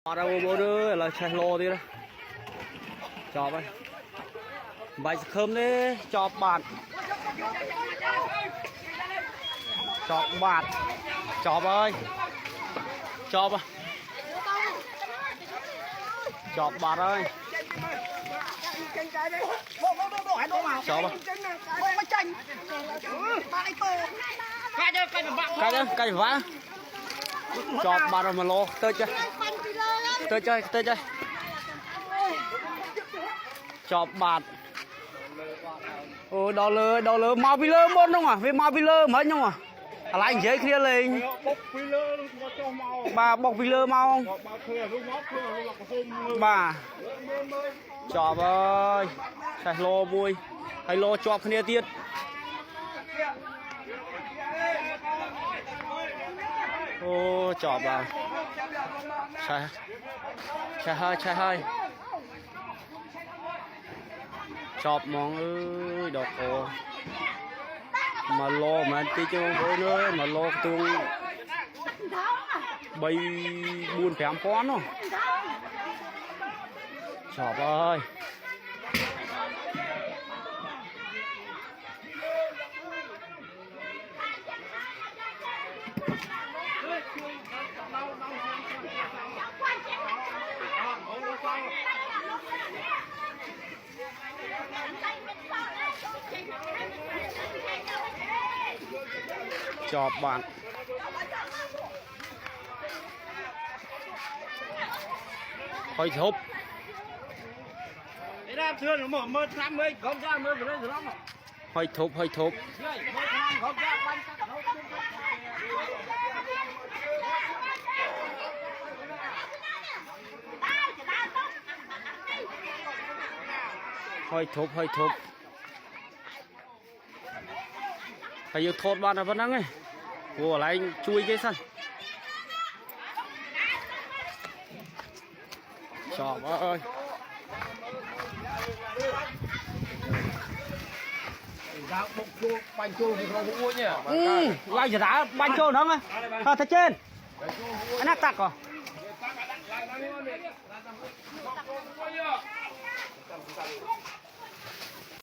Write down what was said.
ra bố đưa là chạy lô đi đó chọp ấy bài khơm đấy chọp bạn chọp bạn chọp ơi chọp à chọp bạn ơi chọp à cái vã chọp bạn rồi mà lô tới chơi chọp bạt đo lơ mau vi lơ môn không à vì mau vi lơ mấy không à lại dễ kia lên bà bọc vi lơ mau không bà chọp ơi chạy lô vui hay lô chọp kia tiết ô chọp à chạy hơi chọp mong ơi đọc ồ mà lo mà tí cho với nữa mà lo tương bay buôn phèm con không chọp ơi chọp bạn hơi thục hơi thục hơi thục phải yêu thốt bạn là vẫn năng ấy của lại chui cái sân chọp ơi bánh chua thì không uống nhỉ? lại giờ đá bánh chua nữa không thật trên anh nát tặc rồi